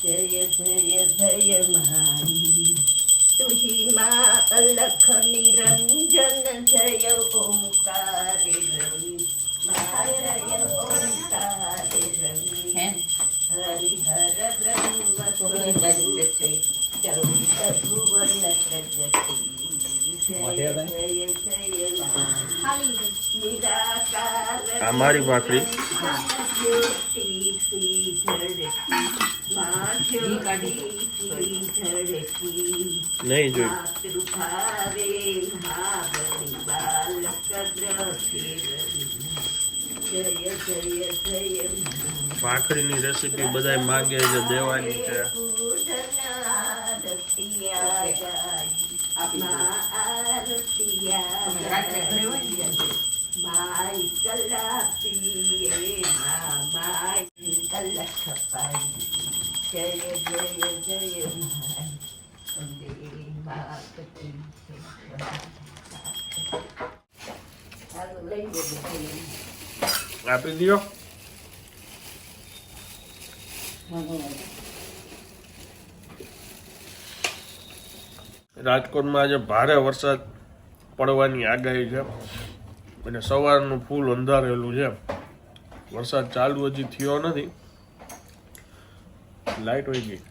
જય જય જય મારી તુહી માં અલખ નિરંજન જય ઓમકારી રવિ માય ઓમકારી રવિ હરિહર બ્રહ્મ સ્વરૂપે ભુવન પ્રજતિ અમારી ભાખરી નહીં જોઈ ભાખરીની રેસીપી બધાય માંગે છે દેવાની છે. આપી દો. રાજકોટમાં આજે ભારે વરસાદ પડવાની આગાહી છે અને સવારનું ફૂલ અંધારેલું છે. વરસાદ ચાલુ હજી થયો નથી. લાઈટ વહી ગઈ.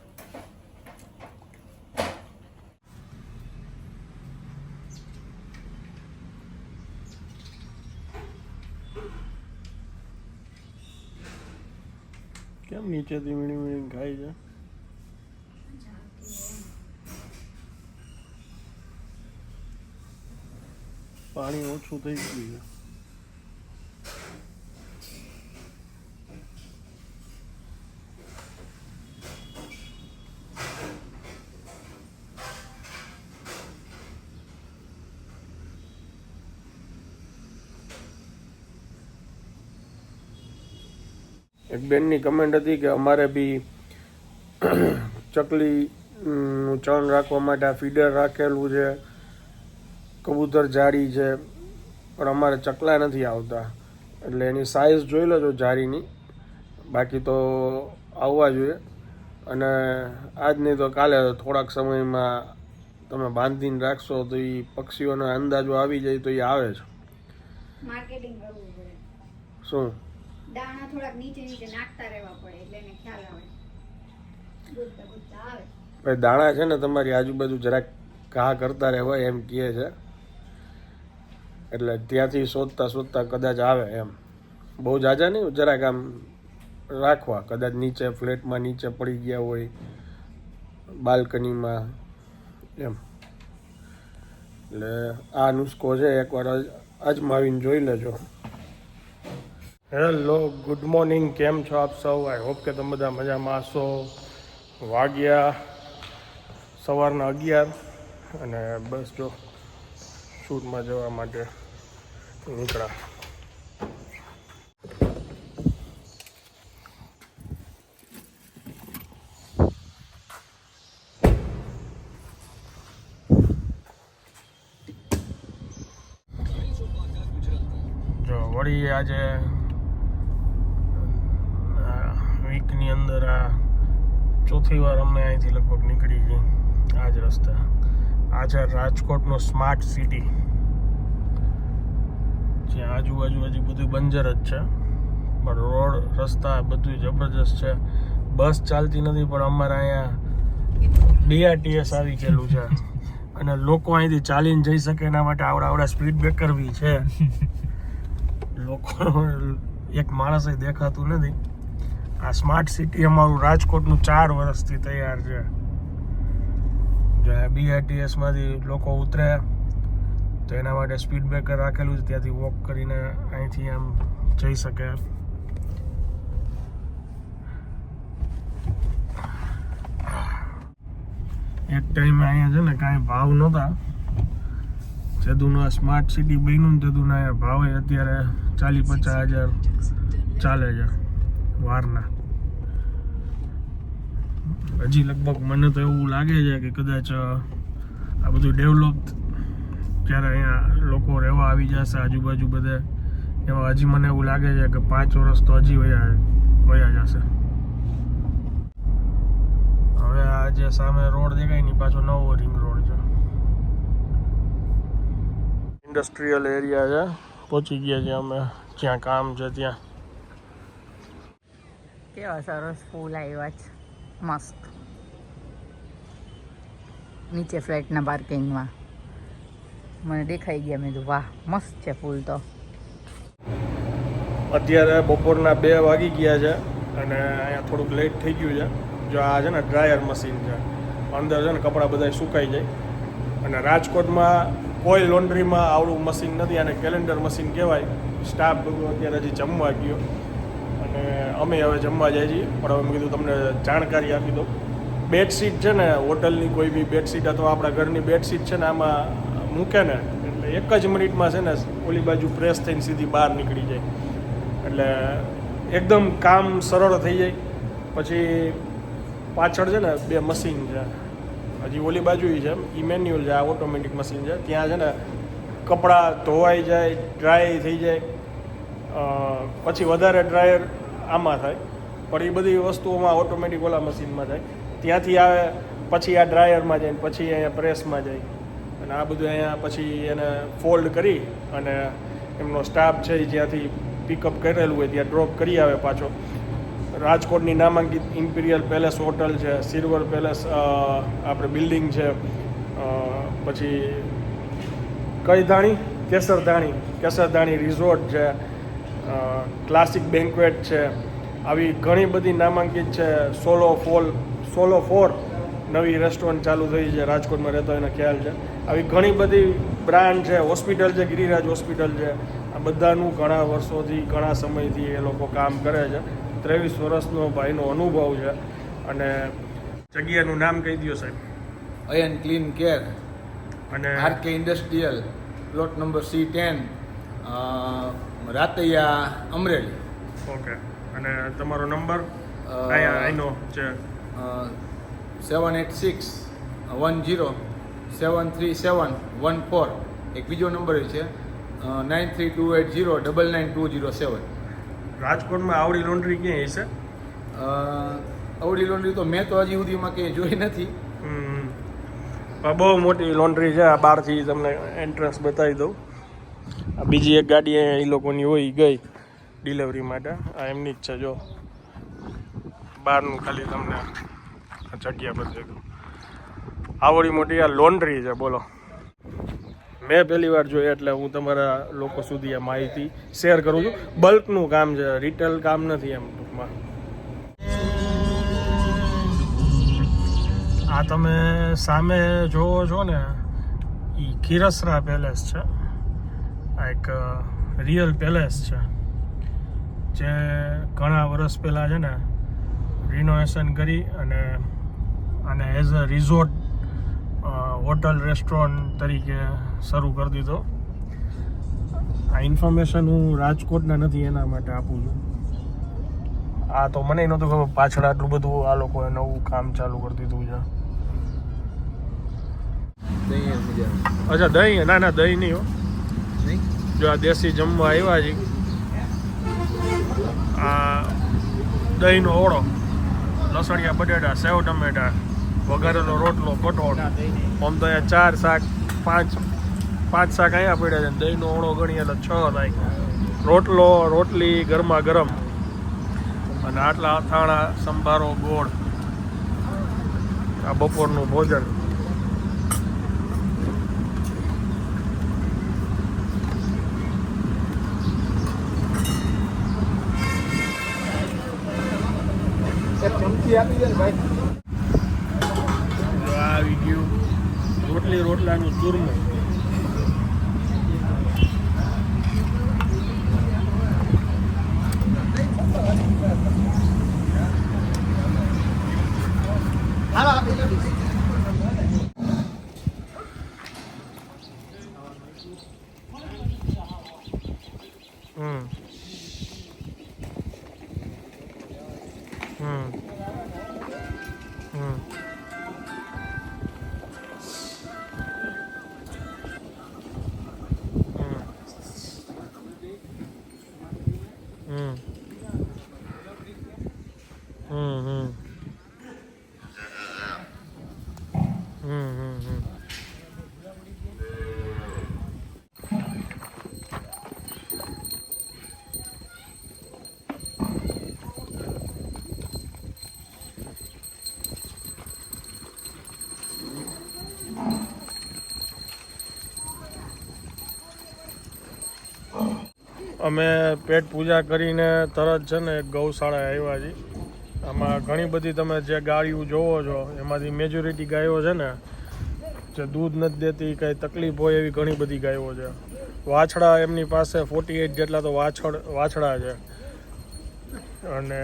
કેમ નીચેથી વીણી વીણી ખાઈ છે? પાણી ઓછું થઈ ગયું છે. એક બેનની કમેન્ટ હતી કે અમારે બી ચકલી ચણ રાખવા માટે આ ફીડર રાખેલું છે, કબૂતર જાળી છે, પણ અમારે ચકલા નથી આવતા. એટલે એની સાઇઝ જોઈ લેજો જાળીની, બાકી તો આવવા જોઈએ. અને આજ નહીં તો કાલે થોડાક સમયમાં તમે બાંધીને રાખશો તો એ પક્ષીઓનો અંદાજો આવી જાય તો એ આવે છે. માર્કેટિંગ કરવું પડે. શું દાણા થોડાક નીચે નીચે નાખતા રહેવા પડે એટલે એને ખ્યાલ આવે. ગુદતા ગુદતા આવે. ભાઈ દાણા છે ને તમારી આજુબાજુ જરાક ઘા કરતા રહેવાય એમ કહે છે. એટલે ત્યાંથી શોધતા શોધતા કદાચ આવે એમ. બહુ જાજા નહીં, જરાક આમ રાખવા. કદાચ નીચે ફ્લેટમાં નીચે પડી ગયા હોય, બાલ્કનીમાં એમ. એટલે આ નુસ્ખો છે, એકવાર અજમાવીને જોઈ લેજો. Hello, good morning. કેમ છો આપ સૌ? આઈ હોપ કે તમે બધા મજામાં હશો. વાગ્યા સવારના 11 અને બસ જો શૂટમાં જવા માટે નીકળ્યા. જો વળી આજે વીકની અંદર આ ચોથી વાર અમને અહીંથી લગભગ નીકળી ગઈ આ જ રસ્તા. આ છે રાજકોટનો સ્માર્ટ સિટી, જ્યાં આજુબાજુ હજી બધું બંજર જ છે, પણ રોડ રસ્તા બધું જબરજસ્ત છે. બસ ચાલતી નથી, પણ અમારે અહીંયા BRTS આવી ગયેલું છે અને લોકો અહીંથી ચાલીને જઈ શકે એના માટે આવડા સ્પીડ બ્રેકર બી છે. લોકો એક માણસ દેખાતું નથી. આ સ્માર્ટ સિટી અમારું રાજકોટનું 4 વર્ષથી તૈયાર છે. જો BRTS માંથી લોકો ઉતરે તો એના માટે સ્પીડ બ્રેકર રાખેલું છે, ત્યાંથી વોક કરીને અહીંથી આમ જઈ શકે. એક ટાઈમે અહીંયા છે ને કાંઈ ભાવ નહોતા. જેદુનું આ સ્માર્ટ સિટી બન્યું ને તેદુના ભાવ અત્યારે 40-50 હજાર ચાલે છે વારના. હજી લગભગ મને તો એવું લાગે છે કે કદાચ આ બધું ડેવલપ જ્યારે અહીંયા લોકો રહેવા આવી જશે આજુબાજુ બધે, એમાં હજી મને એવું લાગે છે કે 5 વર્ષ તો હજી વયા જશે. જે સામે રોડ દેખાય ને પાછો નવો રિંગ રોડ છે. ઇન્ડસ્ટ્રીયલ એરિયા છે. પહોંચી ગયા છે અમે જ્યાં કામ છે ત્યાં. કેવા સરસ ફૂલ આવ્યા છે, મસ્ત. નીચે ફ્લેટના પાર્કિંગમાં મને દેખાઈ ગયા. મેં કીધું વાહ, મસ્ત છે ફૂલ તો. અત્યારે બપોરના 2 વાગી ગયા છે અને અહીંયા થોડુંક લેટ થઈ ગયું છે. જો આ છે ને ડ્રાયર મશીન છે, અંદર છે ને કપડાં બધા સુકાઈ જાય. અને રાજકોટમાં કોઈ લોન્ડ્રીમાં આવડું મશીન નથી. અને કેલેન્ડર મશીન કહેવાય. સ્ટાફ બધું અત્યારે હજી જમવા ગયો અને અમે હવે જમવા જઈએ છીએ. પણ હવે મેં કીધું તમને જાણકારી આપી દઉં. બેડશીટ છે ને, હોટલની કોઈ બી બેડશીટ અથવા આપણા ઘરની બેડશીટ છે ને, આમાં મૂકે ને એટલે 1 જ મિનિટમાં છે ને ઓલી બાજુ પ્રેસ થઈને સીધી બહાર નીકળી જાય. એટલે એકદમ કામ સરળ થઈ જાય. પછી પાછળ છે ને 2 મશીન છે. હજી ઓલી બાજુ છે એ મેન્યુઅલ છે, આ ઓટોમેટિક મશીન છે. ત્યાં છે ને કપડાં ધોવાઈ જાય, ડ્રાય થઈ જાય. પછી વધારે ડ્રાયર આમાં થાય, પણ એ બધી વસ્તુઓમાં ઓટોમેટિક ઓલા મશીનમાં થાય. ત્યાંથી આવે પછી આ ડ્રાયરમાં જાય, પછી અહીંયા પ્રેસમાં જાય. અને આ બધું અહીંયા પછી એને ફોલ્ડ કરી અને એમનો સ્ટાફ છે જ્યાંથી પિકઅપ કરેલું હોય ત્યાં ડ્રોપ કરી આવે પાછો. રાજકોટની નામાંકિત ઇમ્પિરિયલ પેલેસ હોટલ છે, સિલ્વર પેલેસ આપણે બિલ્ડિંગ છે, પછી કઈ ધાણી કેસરધાણી રિઝોર્ટ છે, ક્લાસિક બેન્ક્વેટ છે. આવી ઘણી બધી નામાંકિત છે. સોલો ફોર નવી રેસ્ટોરન્ટ ચાલુ થઈ છે. રાજકોટમાં રહેતો એને ખ્યાલ છે. આવી ઘણી બધી બ્રાન્ડ છે. હોસ્પિટલ છે, ગિરિરાજ હોસ્પિટલ છે. આ બધાનું ઘણા વર્ષોથી, ઘણા સમયથી એ લોકો કામ કરે છે. 23 વર્ષનો ભાઈનો અનુભવ છે. અને જગ્યાનું નામ કહી દો સાહેબ. અયન ક્લીન કેર અને RK industrial, plot number C10, Rataiya, Amreli. Okay. અને તમારો નંબર આઈનો છે 786107371 એક બીજો નંબર છે 9328099207. રાજકોટમાં આવડી લોન્ડ્રી ક્યાંય હશે? અવળી લોન્ડ્રી તો મેં તો હજી સુધીમાં કંઈ જોઈ નથી. પણ બહુ મોટી લોન્ડ્રી છે. આ બહારથી તમને એન્ટ્રન્સ બતાવી દઉં. આ બીજી એક ગાડી એ લોકોની હોય ગઈ ડિલિવરી માટે. આ એમની જ છે. જો બહારનું ખાલી તમને જગ્યા બતાવી દઉં. આવડી મોટી આ લોન્ડ્રી છે. બોલો, મેં પહેલી વાર જોઈ એટલે હું તમારા લોકો સુધી આ માહિતી શેર કરું છું. બલ્કનું કામ છે, રિટેલ કામ નથી એમ ટૂંકમાં. આ તમે સામે જોવો છો ને, એ ખીરસરા પેલેસ છે. આ એક રિયલ પેલેસ છે જે ઘણા વર્ષ પહેલાં છે ને રિનોવેશન કરી અને as a resort hotel restaurant તરીકે શરૂ કરી દીધો. આ ઇન્ફોર્મેશન હું રાજકોટના નથી એના માટે આપું છું. આ તો મને નહોતું ખબર પાછળ આટલું બધું આ લોકોએ નવું કામ ચાલુ કરી દીધું છે. અચ્છા, દહીં? ના દહીં નહીં હો. જો આ દેશી જમવા આવ્યા છે. આ દહીંનો ઓળો, લસણિયા બટેટા, સેવ ટમેટા, વઘારેલો રોટલો, કઠોળ. આમ તો અહીંયા 4 શાક, 5 શાક અહીંયા પડ્યા છે. દહીંનો ઓળો ગણીએ એટલે 6 થાય. રોટલો, રોટલી ગરમા ગરમ અને આટલા અથાણા, સંભારો, ગોળ. આ બપોરનું ભોજન. આવી ગયું રોટલાનું ચૂરમું. અમે પેટ પૂજા કરીને તરત છે ને ગૌશાળા આવ્યા છીએ. આમાં ઘણી બધી તમે જે ગાયો જોવો છો એમાંથી મેજોરિટી ગાયો છે ને જે દૂધ નથી દેતી, કંઈ તકલીફ હોય એવી ઘણી બધી ગાયો છે. વાછડા એમની પાસે 48 જેટલા તો વાછડા છે, અને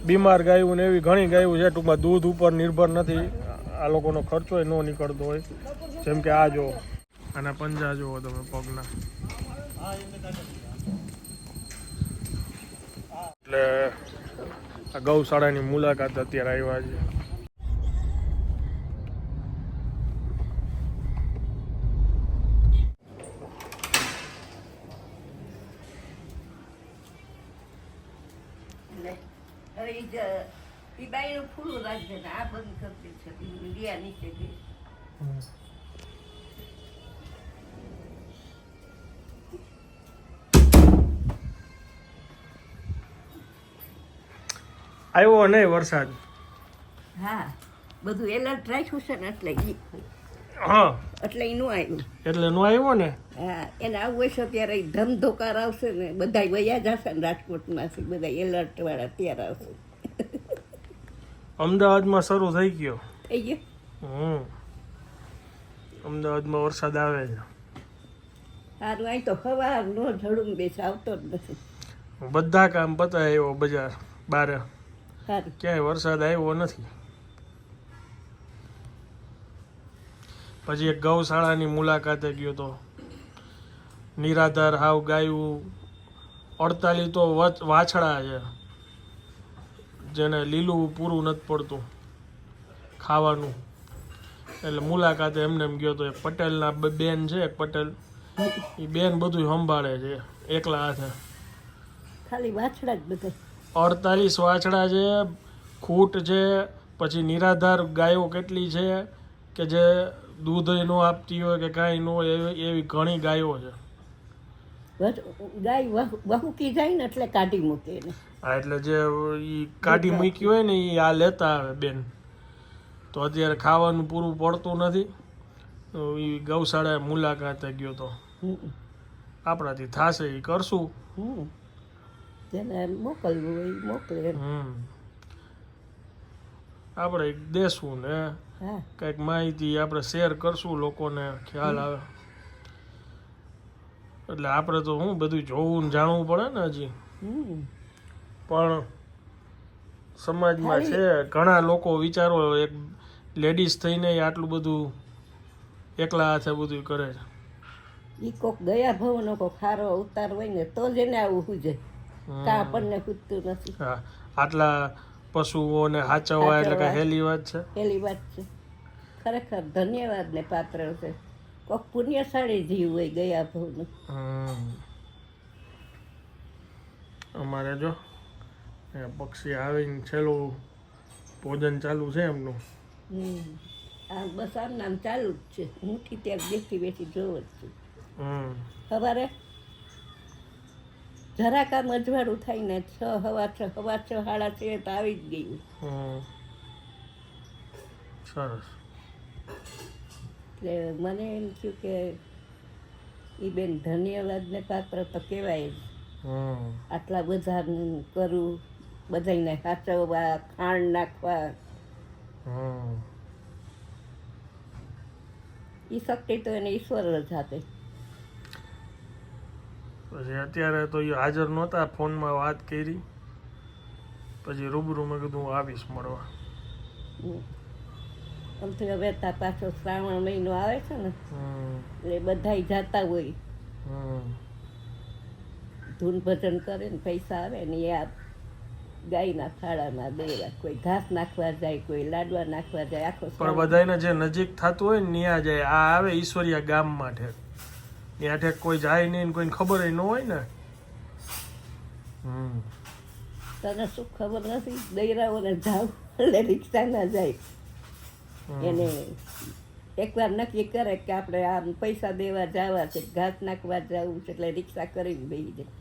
બીમાર ગાયો ને એવી ઘણી ગાયો છે. ટૂંકમાં દૂધ ઉપર નિર્ભર નથી, આ લોકોનો ખર્ચો ન નીકળતો હોય. જેમ કે આ જો આના પંજા જુઓ તમે પગના. એટલે આ ગૌશાળાની મુલાકાત અત્યારે આવ્યા છે. હવે ઈ બાઈનું ફૂલું રાખજે ને આ બંધ કરતી છે મીડિયા નીચે ગઈ. આવ્યો નહીં વરસાદ? હા, બધું એલર્ટ રાખ્યું છે ને એટલે ઈ હા, એટલે એનું આવ્યું. એટલે નો આવ્યો ને. હા, એને આવવું હશે ત્યારે ધમધોકાર આવશે ને બધા વયા જશે ને રાજકોટમાંથી બધા એલર્ટ વાળા ત્યારે આવશે. અમદાવાદમાં શરૂ થઈ ગયો. થઈ ગયો. અમદાવાદમાં વરસાદ આવે છે. સારું, અહીં તો સવાર નો ઝડું બેસ આવતો જ નથી. બધા કામ પતાય આવ્યો બજાર બારે, સારું. ક્યાંય વરસાદ આવ્યો નથી. પછી એક ગૌશાળાની મુલાકાતે ગયો તો. નિરાધાર હાવ ગાયું 48 તો વાછડા છે જેને લીલું પૂરું નથી પડતું ખાવાનું. એટલે મુલાકાતે એમને એમ ગયો તો. એક પટેલના બેન છે, એક પટેલ, એ બેન બધું સંભાળે છે એકલા હાથે. ખાલી વાછડા જ બધા 48 વાછડા છે, ખૂટ છે. પછી નિરાધાર ગાયો કેટલી છે કે જે દૂધ ન આપતી હોય કે કાંઈ ન હોય એવી ઘણી ગાયો છે. ગાય વહુકી જાય ને એટલે કાઢી મૂકે એને. હા, એટલે જે ઈ કાઢી મૂકી હોય ને એ આ લેતા આવે બેન. તો અત્યારે ખાવાનું પૂરું પડતું નથી. તો એ ગૌશાળાએ મુલાકાતે ગયો તો. આપણાથી થાશે એ કરશું. જેને મોકલવું હોય એ મોકલે. આપણે દેશું ને કંઈક માહિતી આપણે શેર કરશું, લોકોને ખ્યાલ આવે. એટલે આપણે તો હું બધું જોવું ને જાણવું પડે ને હજી. પણ સમાજમાં છે ઘણા લોકો વિચારો એક લેડીઝ થઈને આટલું બધું એકલા હાથે બધું કરે છે. ઈ કોક ગયા ભવનો કોક સારો અવતાર હોય ને તો જ એને આવું સુજે, કા આપણને પૂછતું નથી. હા, આટલા પશુઓને સાચવવા એટલે કે હેલી વાત છે. હેલી વાત છે, ખરેખર ધન્યવાદ ને પાત્ર છે. કોક પુણ્યશાળી જીવ હોય ગયા ભવનું. અમારે જો પક્ષી આવીને છેલ્લું ભોજન ચાલુ છે એમનું. આ બસ આમ નામ ચાલુ જ છે. હું ત્યાં બેઠી જોઉં જ છું. સવારે જરાક આમ અજવાળું થાય ને 6 સવા 6 સાડા 6 તો આવી જ ગયું. સરસ. એટલે મને એમ થયું કે એ બેન ધન્યવાદને પાત્ર તો કહેવાય જ. આટલા બધા કરવું, બધાને સાચવવા, ખાંડ નાખવા, એ શક્તિ તો એને ઈશ્વર જ આપે. પછી અત્યારે તો એ હાજર નહોતા, ફોનમાં વાત કરી. પછી રૂબરૂ મેં કીધું હું આવીશ મળવા. આમ તો હવે પાછો શ્રાવણ મહિનો આવે છે ને એટલે બધા જતા હોય, ધૂન ભજન કરે ને પૈસા આવે ને એ આ ગાયના થાળામાં દેવા. કોઈ ઘાસ નાખવા જાય, કોઈ લાડવા નાખવા જાય. આખો પણ બધાને જે નજીક થતું હોય ને ત્યાં જાય. આ આવે ઈશ્વરિયા ગામમાં ઠેક, ત્યાં ઠેક કોઈ જાય નહીં, કોઈને ખબર ન હોય ને. તને શું ખબર નથી? દૈરાઓને જાવ એટલે રિક્ષા ના જાય. એને એકવાર નક્કી કરે કે આપણે આ પૈસા દેવા જવા છે, ઘાસ નાખવા જવું છે, એટલે રિક્ષા કરીને બેસી જાય.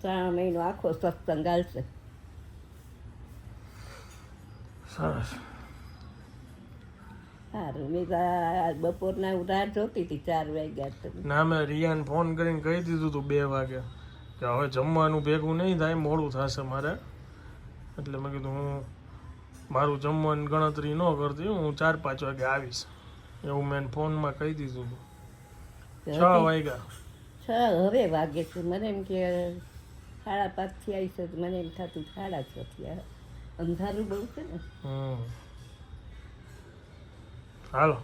3 મહિનો આખો સત્સંગ હાલશે. સરસ. સારું મેં તો આ બપોરના હું રાહ જોતી હતી 4 વાગ્યા તો ના મેં રિયાને ફોન કરીને કહી દીધું હતું 2 વાગે કે હવે જમવાનું ભેગું નહીં થાય, મોડું થશે મારે. એટલે મેં કીધું હું મારું જમવાની ગણતરી ન કરતી, હું 4-5 વાગે આવીશ એવું મેં ફોનમાં કહી દીધું હતું. 6 વાગ્યા. 6 હવે વાગે છે. મને એમ કે 5:30 થી આવીશ તો મને એમ થતું 6:30 થયા. અંધારું બહુ છે ને. હાલો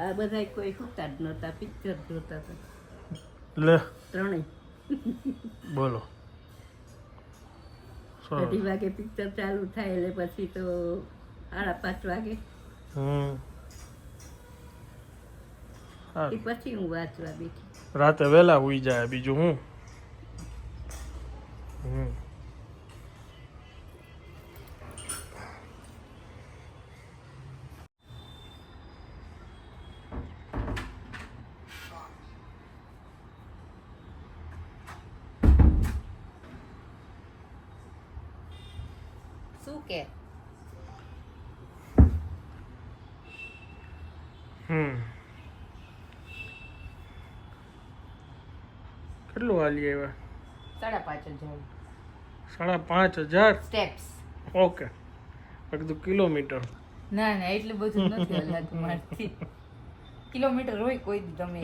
આ બધા કોઈ સુતા જ નહોતા, પિક્ચર જોતા હતા લે 3 બોલો. 2:30 વાગે પિક્ચર ચાલુ થાય એટલે પછી તો 5:30 વાગે એ પછી હું વાંચવા બેઠી. રાતે વહેલા ઉઈ જાય બીજું હું. શું કે કેટલું હાલી આવ્યા? 5,500 5,500 સ્ટેપ્સ. ઓકે. મેં કીધું કિલોમીટર. ના ના એટલું બધું નથી હલાતું મારથી. કિલોમીટર હોય કોઈ દી તમે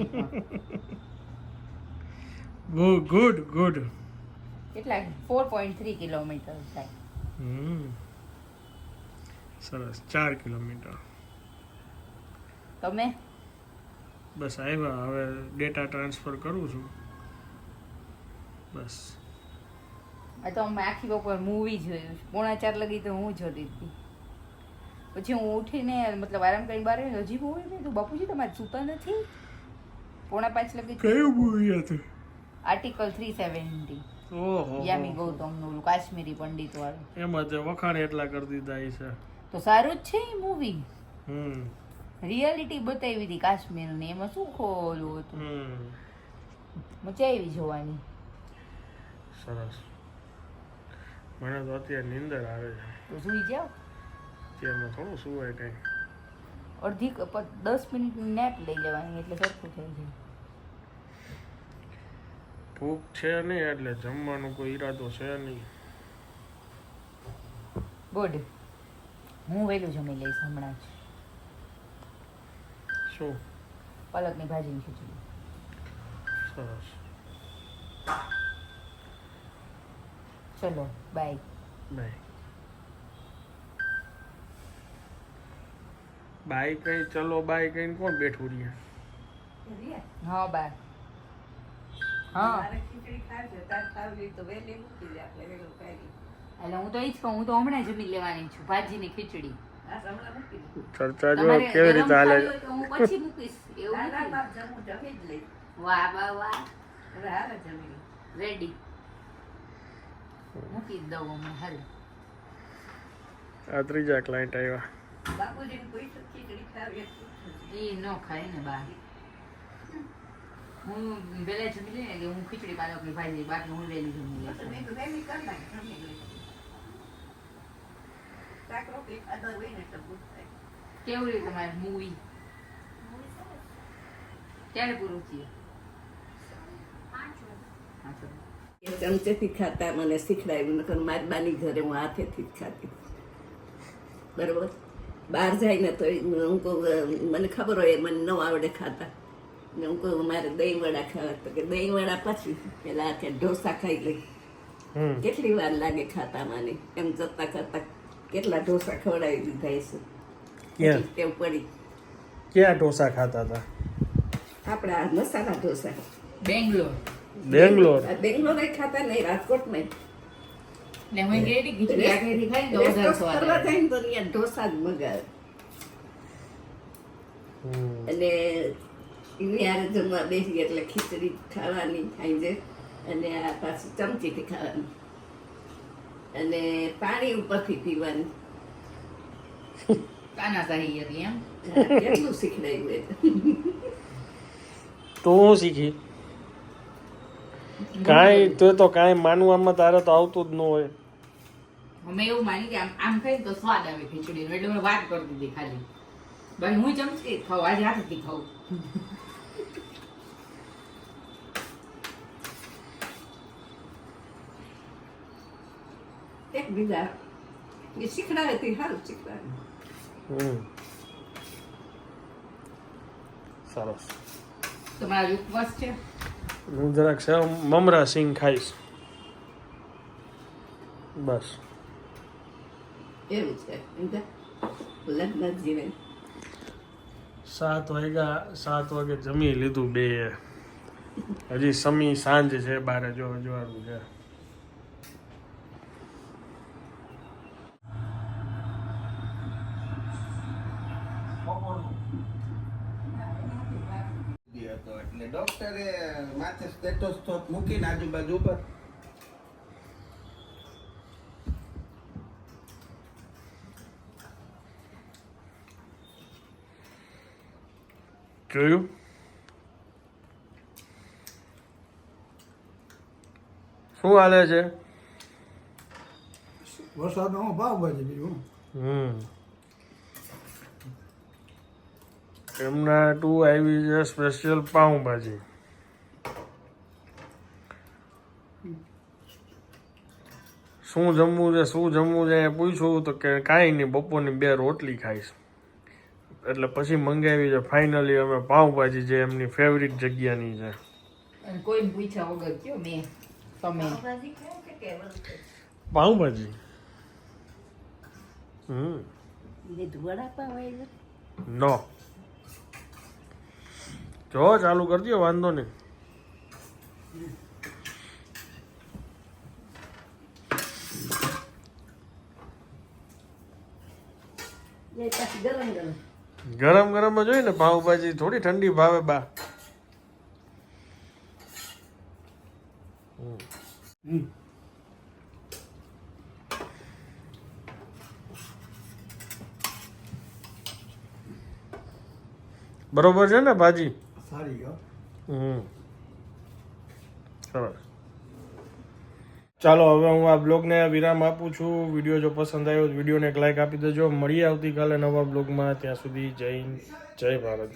ગુડ ગુડ. કેટલા 4.3 કિલોમીટર થાય. સરસ. 4 કિલોમીટર. તમે બસ આવ્યા, હવે ડેટા ટ્રાન્સફર કરું છું બસ. આ તો અમે આખી બપોર મૂવી જોયું, 3:45 લગી તો હું જોતી હતી. પછી હું ઉઠીને મતલબ આરામ કરીને બહાર આવી, હજી મૂવી નહીં તો બાપુજી તમારે સૂતા નથી? 4:45 લગી કયું મૂવી હતું? આર્ટિકલ 370. ઓહો યામી ગૌતમનું ઓલું કાશ્મીરી પંડિત વાળું. એમાં તે વખાણ એટલા કરી દીધા છે. તો સારું જ છે એ મૂવી. હમ રિયાલિટી બતાવી હતી કાશ્મીરની, એમાં શું ખોલું હતું. મજા આવી જોવાની. સરસ. મને તો અત્યારે નીંદર આવે છે. તો સુઈ જાઓ. અત્યારમાં થોડું સુવાય કઈ. 10 મિનિટની નેપ લઈ લેવાની એટલે સરખું થઈ જાય. ભૂખ છે નહીં એટલે જમવાનો કોઈ ઈરાદો છે નહીં. ગુડ. હું વહેલું જમી લઈશ હમણાં જ. શું? પાલકની ભાજીની ખીચડી. સરસ. ચલો બાય. બાય. બાય કઈ ચલો બાય કઈ કોણ બેઠું રહ્યા? હા બાય. હા મારે ખીચડી ખાવી તાર ખાવી તો વહેલી મૂકી દે આપણે વહેલું ખાઈ. એટલે હું તો એ જ કહું, હું તો હમણાં જમી લેવાની છું ભાજીની ખીચડી. આ હમણાં મૂકી દે. ચર્ચા જો તમારે કેવી ગરમ રીતે હાલે ખાવી હોય તો હું પછી મૂકીશ. એવું ના ના નથી. બાપ જમું જમી જ લઈ. વાહ વાહ વાહ. હવે હાલે જમી લે. રેડી. મૂકી જ દઉં હમણાં. હાલ. આ ત્રીજા ક્લાયન્ટ આવ્યા. બાપુજીને પૂછ્યું ખીચડી ખાવી એ ન ખાય ને બા. હું વહેલા જમી લઈને કે હું ખીચડી પાલકની ભાજી, બાકી હું વહેલી જમી લઈશ. મેં તો વહેલી કરી નાખી જમી લઈ. શાક રોટલી ખાધા હોય ને એટલે ભૂખ થાય. કેવું રહ્યું તમારે મૂવી? ક્યારે પૂરું થયું? 5 વાગે. એ ચમચેથી ખાતા મને શીખડાવ્યું, નકર મારી બાની ઘરે હું હાથેથી જ ખાતી. બરોબર. બહાર જાય ને તો હું કહું મને ખબર હોય મને ન આવડે ખાતા ને હું કહું મારે દહીં વડા ખાવા, તો કે દહીં વડા પછી પેલા કે ઢોસા ખાઈ લઈ. કેટલી વાર લાગે ખાતા મને એમ જતા કરતા કેટલા ઢોસા ખવડાવી દીધા છે. ક્યાં ટેવ પડી. ક્યાં ઢોસા ખાતા હતા? આપણા મસાલા ઢોસા બેંગ્લોર. બેંગ્લોર. બેંગ્લોર ખાતા નહીં, રાજકોટમાં ને હું ગેડી ખીચડી આખેથી ખાઈ તો વધારે સ્વાદ કરવા આવે. જાય ને તો અહીંયા ઢોસા જ મગાવે. અને એની હારે જમવા બેસી એટલે ખીચડી ખાવાની ખાઈ જાય અને આ પાછું ચમચીથી ખાવાની અને પાણી ઉપરથી પીવાનું. તાનાશાહી હતી એમ. કેટલું શીખડાયું તો હું શીખી કાંઈ તો કાંઈ માનવામાં તારે તો આવતું જ ન હોય. અમે એવું માની કે આમ ખાઈ તો સ્વાદ આવે ખીચડીનો, એટલે મેં વાત કરતી હતી ખાલી. ભાઈ હું ચમચી ખાઉં આજે હાથથી ખાઉં. એક બીજા એ શીખડાવે તે સારું શીખડાવે. સરસ. તમારા ઉપવાસ છે? હું જરાક સેવ મમરા સિંગ ખાઈશ બસ. એવું છે લગ્ન જીવન. 7 વાગે જમી લીધું બે. હજી સમી સાંજ છે, બારે જો અજવાળું છે. એટલે ડોક્ટરે માથે સ્ટેથોસ્કોપ મૂકીને આજુબાજુ પર જોયું? શું હાલે છે? વરસાદમાં પાવભાજી બીજું એમના ટુ આવી છે સ્પેશિયલ પાઉંભાજી. શું જમવું છે એ પૂછ્યું તો કે કાંઈ નહીં, બપોરની 2 રોટલી ખાઈશ. એટલે પછી મંગાવી છે ફાઇનલી અમે પાઉંભાજી, જે એમની ફેવરિટ જગ્યાની છે. અને કોઈને પૂછ્યા વગર કયો મેં તમે પાઉંભાજી લીધું વડાપાવ આવે નો જો ચાલુ કરજો, વાંધો નહીં. એ પાછી ગરમ ગરમ. ગરમ ગરમ જ હોય ને પાઉંભાજી, થોડી ઠંડી ભાવે બા. બરોબર છે ને ભાજી? સારી હો. સરસ. ચાલો હવે હું આ બ્લોગને વિરામ આપું છું. વિડીયો જો પસંદ આવ્યો તો વિડીયોને એક લાઈક આપી દેજો. મળીએ આવતીકાલે નવા બ્લોગમાં. ત્યાં સુધી જય હિન્દ, જય ભારત.